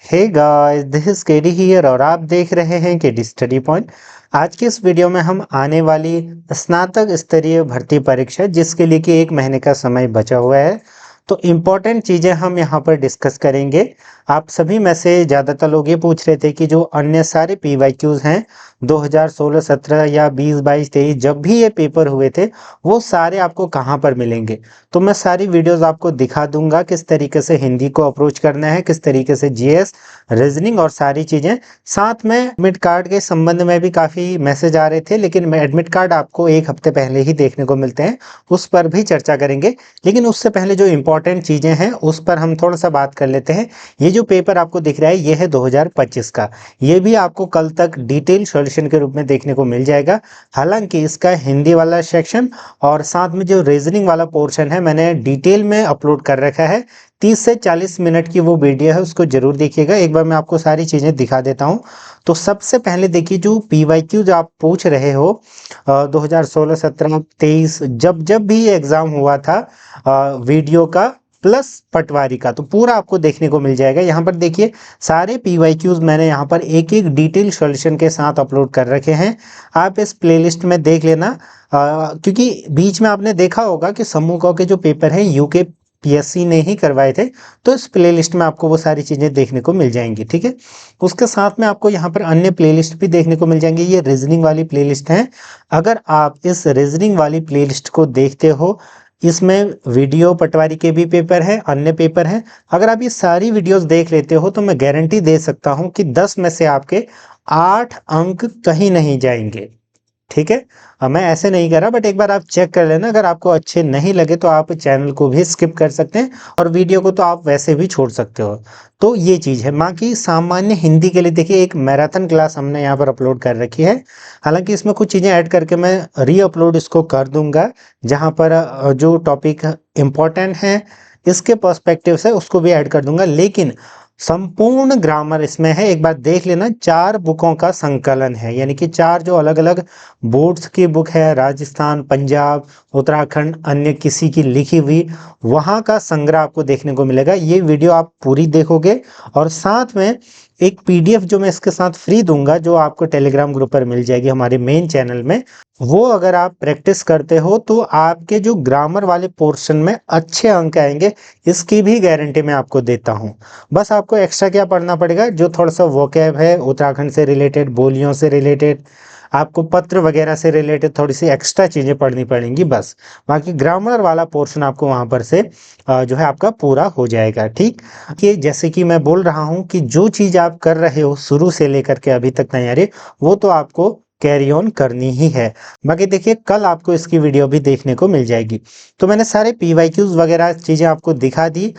Hey guys, this is KD here और आप देख रहे हैं केडी स्टडी पॉइंट। आज की इस वीडियो में हम आने वाली स्नातक स्तरीय भर्ती परीक्षा जिसके लिए कि 1 महीने का समय बचा हुआ है, तो इम्पोर्टेंट चीज़ें हम यहाँ पर डिस्कस करेंगे। आप सभी में से ज़्यादातर लोग ये पूछ रहे थे कि जो अन्य सारे PYQs हैं 2016-17 या 20-22-23 जब भी ये पेपर हुए थे वो सारे आपको कहाँ पर मिलेंगे। तो मैं सारी वीडियोस आपको दिखा दूंगा किस तरीके से हिंदी को अप्रोच करना है, किस तरीके से जीएस, रीजनिंग और सारी चीज़ें। साथ में एडमिट कार्ड के संबंध में भी काफ़ी मैसेज आ रहे थे, लेकिन एडमिट कार्ड आपको 1 हफ्ते पहले ही देखने को मिलते हैं, उस पर भी चर्चा करेंगे। लेकिन उससे पहले जो इंपॉर्टेंट चीज़ें हैं उस पर हम थोड़ा सा बात कर लेते हैं। ये जो पेपर आपको दिख रहा है ये है 2025 का। ये भी आपको कल तक डिटेल सॉल्यूशन के रूप में देखने को मिल जाएगा। हालांकि इसका हिंदी वाला सेक्शन और साथ में जो रीजनिंग वाला पोर्शन है मैंने डिटेल में अपलोड कर रखा है। 30 से 40 मिनट की वो वीडियो है, उसको जरूर देखिएगा। एक बार मैं आपको सारी चीज़ें दिखा देता हूँ। तो सबसे पहले देखिए, जो PYQ जो आप पूछ रहे हो 2016, 17, 23 जब जब भी ये एग्ज़ाम हुआ था, वीडियो का प्लस पटवारी का, तो पूरा आपको देखने को मिल जाएगा। यहाँ पर देखिए सारे PYQs मैंने यहाँ पर एक एक डिटेल सॉल्यूशन के साथ अपलोड कर रखे हैं। आप इस प्लेलिस्ट में देख लेना, क्योंकि बीच में आपने देखा होगा कि समूह क के जो पेपर हैं UKPSC ने ही करवाए थे, तो इस प्लेलिस्ट में आपको वो सारी चीज़ें देखने को मिल जाएंगी। ठीक है, उसके साथ में आपको यहाँ पर अन्य प्लेलिस्ट भी देखने को मिल जाएंगे। ये रीजनिंग वाली प्लेलिस्ट है। अगर आप इस रीजनिंग वाली प्लेलिस्ट को देखते हो, इसमें वीडियो पटवारी के भी पेपर हैं, अन्य पेपर हैं। अगर आप ये सारी वीडियोस देख लेते हो तो मैं गारंटी दे सकता हूं कि 10 में से आपके 8 अंक कहीं नहीं जाएंगे। ठीक है, अब मैं ऐसे नहीं कर रहा, बट एक बार आप चेक कर लेना। अगर आपको अच्छे नहीं लगे तो आप चैनल को भी स्किप कर सकते हैं और वीडियो को तो आप वैसे भी छोड़ सकते हो। तो ये चीज़ है। बाकी सामान्य हिंदी के लिए देखिए एक मैराथन क्लास हमने यहाँ पर अपलोड कर रखी है। हालांकि इसमें कुछ चीज़ें ऐड करके मैं री अपलोड इसको कर दूंगा, जहाँ पर जो टॉपिक इम्पोर्टेंट है इसके पर्सपेक्टिव से उसको भी ऐड कर दूंगा। लेकिन संपूर्ण ग्रामर इसमें है, एक बार देख लेना। 4 बुकों का संकलन है, यानी कि 4 जो अलग अलग बोर्ड्स की बुक है, राजस्थान, पंजाब, उत्तराखंड, अन्य किसी की लिखी हुई, वहाँ का संग्रह आपको देखने को मिलेगा। ये वीडियो आप पूरी देखोगे और साथ में एक PDF जो मैं इसके साथ फ्री दूंगा, जो आपको टेलीग्राम ग्रुप पर मिल जाएगी हमारे मेन चैनल में। वो अगर आप प्रैक्टिस करते हो तो आपके जो ग्रामर वाले पोर्शन में अच्छे अंक आएंगे, इसकी भी गारंटी मैं आपको देता हूँ। बस आपको एक्स्ट्रा क्या पढ़ना पड़ेगा, जो थोड़ा सा वोकैब है, उत्तराखंड से रिलेटेड, बोलियों से रिलेटेड, आपको पत्र वगैरह से रिलेटेड थोड़ी सी एक्स्ट्रा चीज़ें पढ़नी पड़ेंगी बस। बाकी ग्रामर वाला पोर्शन आपको वहाँ पर से जो है आपका पूरा हो जाएगा। ठीक, कि जैसे कि मैं बोल रहा हूँ कि जो चीज़ आप कर रहे हो शुरू से लेकर के अभी तक तैयारी, वो तो आपको कैरी ऑन करनी ही है। बाकी देखिए कल आपको इसकी वीडियो भी देखने को मिल जाएगी। तो मैंने सारे PYQs वगैरह चीज़ें आपको दिखा दी।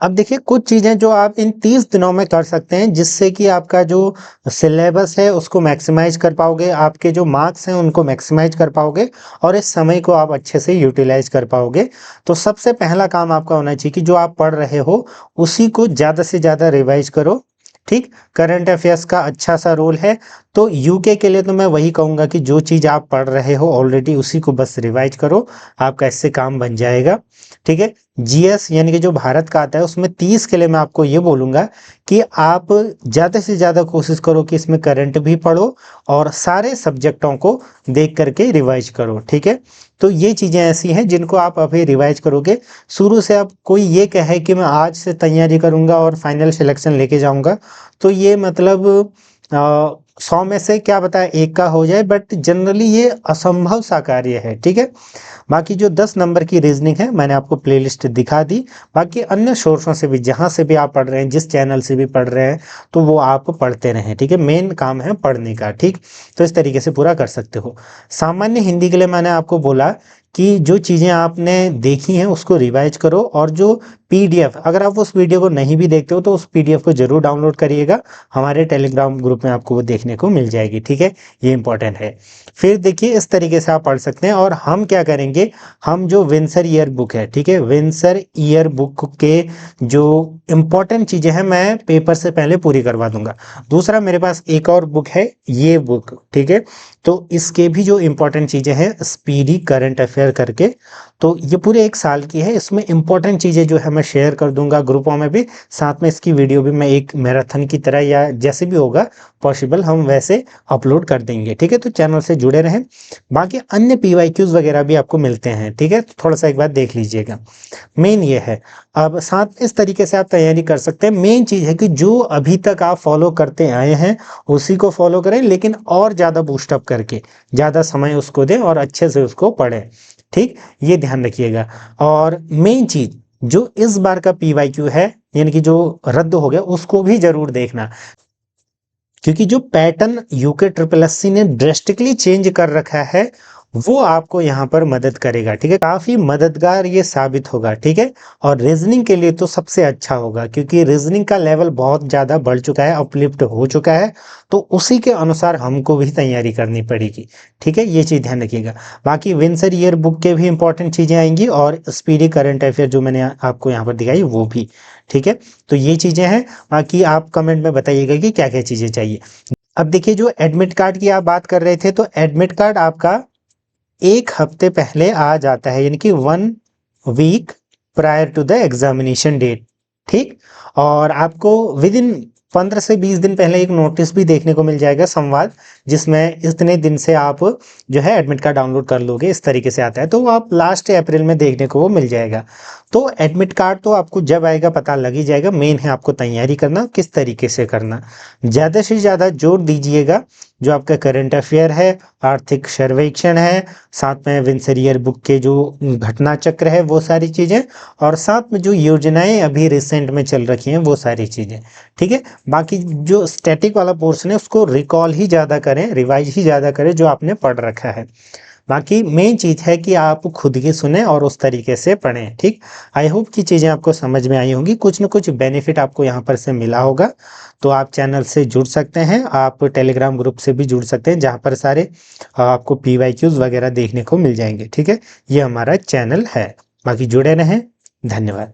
अब देखिए कुछ चीज़ें जो आप इन 30 दिनों में कर सकते हैं, जिससे कि आपका जो सिलेबस है उसको मैक्सिमाइज कर पाओगे, आपके जो मार्क्स हैं उनको मैक्सिमाइज कर पाओगे और इस समय को आप अच्छे से यूटिलाइज कर पाओगे। तो सबसे पहला काम आपका होना चाहिए कि जो आप पढ़ रहे हो उसी को ज़्यादा से ज़्यादा रिवाइज करो। ठीक, करंट अफेयर्स का अच्छा सा रोल है। तो यूके के लिए तो मैं वही कहूँगा कि जो चीज़ आप पढ़ रहे हो ऑलरेडी उसी को बस रिवाइज करो, आपका इससे काम बन जाएगा। ठीक है, GS यानी कि जो भारत का आता है उसमें 30 के लिए मैं आपको ये बोलूँगा कि आप ज़्यादा से ज़्यादा कोशिश करो कि इसमें करंट भी पढ़ो और सारे सब्जेक्टों को देख करके रिवाइज करो। ठीक है, तो ये चीज़ें ऐसी हैं जिनको आप अभी रिवाइज करोगे। शुरू से अब कोई ये कहे कि मैं आज से तैयारी करूँगा और फाइनल सिलेक्शन लेके जाऊँगा, तो ये मतलब 100 में से क्या बताया 1 का हो जाए, बट जनरली ये असंभव सा कार्य है। ठीक है, बाकी जो 10 नंबर की रीजनिंग है मैंने आपको प्लेलिस्ट दिखा दी। बाकी अन्य सोर्सों से भी, जहाँ से भी आप पढ़ रहे हैं, जिस चैनल से भी पढ़ रहे हैं, तो वो आप पढ़ते रहें। ठीक है, मेन काम है पढ़ने का। ठीक, तो इस तरीके से पूरा कर सकते हो। सामान्य हिंदी के लिए मैंने आपको बोला कि जो चीज़ें आपने देखी हैं उसको रिवाइज करो, और जो PDF, अगर आप उस वीडियो को नहीं भी देखते हो तो उस PDF को जरूर डाउनलोड करिएगा, हमारे टेलीग्राम ग्रुप में आपको वो देखने को मिल जाएगी। ठीक है, ये इंपॉर्टेंट है। फिर देखिए इस तरीके से आप पढ़ सकते हैं। और हम क्या करेंगे, हम जो विंसर ईयर बुक है, ठीक है, विंसर ईयर बुक के जो इम्पोर्टेंट चीज़ें हैं मैं पेपर से पहले पूरी करवा दूंगा। दूसरा मेरे पास एक और बुक है, ये बुक। ठीक है, तो इसके भी जो इम्पोर्टेंट चीज़ें हैं, स्पीडी करंट अफेयर शेयर करके। तो ये पूरे 1 साल की है, इसमें इंपॉर्टेंट चीज़ें जो है मैं शेयर कर दूंगा ग्रुपों में भी, साथ में इसकी वीडियो भी मैं एक मैराथन की तरह या जैसे भी होगा पॉसिबल हम वैसे अपलोड कर देंगे, ठीक है। तो चैनल से जुड़े रहें। बाकी अन्य PYQs वगैरह भी आपको मिलते हैं, ठीक है, थोड़ा सा एक बार देख लीजिएगा। मेन ये है, अब साथ इस तरीके से आप तैयारी कर सकते हैं। मेन चीज़ है कि जो अभी तक आप फॉलो करते आए हैं उसी को फॉलो करें, लेकिन और ज़्यादा बूस्टअप करके ज़्यादा समय उसको दें और अच्छे से उसको पढ़ें, ठीक, ये ध्यान रखिएगा। और मेन चीज़ जो इस बार का PYQ है यानी कि जो रद्द हो गया उसको भी जरूर देखना, क्योंकि जो पैटर्न यूके ट्रिपल एससी ने ड्रेस्टिकली चेंज कर रखा है वो आपको यहाँ पर मदद करेगा, ठीक है, काफी मददगार ये साबित होगा, ठीक है। और रीजनिंग के लिए तो सबसे अच्छा होगा, क्योंकि रीजनिंग का लेवल बहुत ज्यादा बढ़ चुका है, अपलिफ्ट हो चुका है, तो उसी के अनुसार हमको भी तैयारी करनी पड़ेगी, ठीक है, ये चीज ध्यान रखिएगा। बाकी विंसर ईयर बुक के भी इंपॉर्टेंट चीजें आएंगी और स्पीडी करंट अफेयर जो मैंने आपको यहाँ पर दिखाई वो भी, ठीक है। तो ये चीजें हैं, बाकी आप कमेंट में बताइएगा कि क्या क्या चीजें चाहिए। अब देखिए, जो एडमिट कार्ड की आप बात कर रहे थे, तो एडमिट कार्ड आपका 1 हफ्ते पहले आ जाता है, यानी कि 1 week prior to the examination date, ठीक। और आपको विद इन 15 से 20 दिन पहले एक नोटिस भी देखने को मिल जाएगा, संवाद, जिसमें इतने दिन से आप जो है एडमिट कार्ड डाउनलोड कर लोगे, इस तरीके से आता है। तो वो आप लास्ट अप्रैल में देखने को वो मिल जाएगा। तो एडमिट कार्ड तो आपको जब आएगा पता लग ही जाएगा। मेन है आपको तैयारी करना, किस तरीके से करना, ज़्यादा से ज़्यादा जोर दीजिएगा जो आपका करंट अफेयर है, आर्थिक सर्वेक्षण है, साथ में विंसर ईयर बुक के जो घटना चक्र है वो सारी चीज़ें, और साथ में जो योजनाएं अभी रिसेंट में चल रखी हैं वो सारी चीज़ें, ठीक है। बाकी जो स्टैटिक वाला पोर्शन है उसको रिकॉल ही ज़्यादा करें, रिवाइज ही ज़्यादा करें जो आपने पढ़ रखा है। बाकी मेन चीज़ है कि आप खुद की सुने और उस तरीके से पढ़ें, ठीक। आई होप कि चीज़ें आपको समझ में आई होंगी, कुछ न कुछ बेनिफिट आपको यहाँ पर से मिला होगा। तो आप चैनल से जुड़ सकते हैं, आप टेलीग्राम ग्रुप से भी जुड़ सकते हैं जहाँ पर सारे आपको PYQs वगैरह देखने को मिल जाएंगे, ठीक है। ये हमारा चैनल है। बाकी जुड़े रहें, धन्यवाद।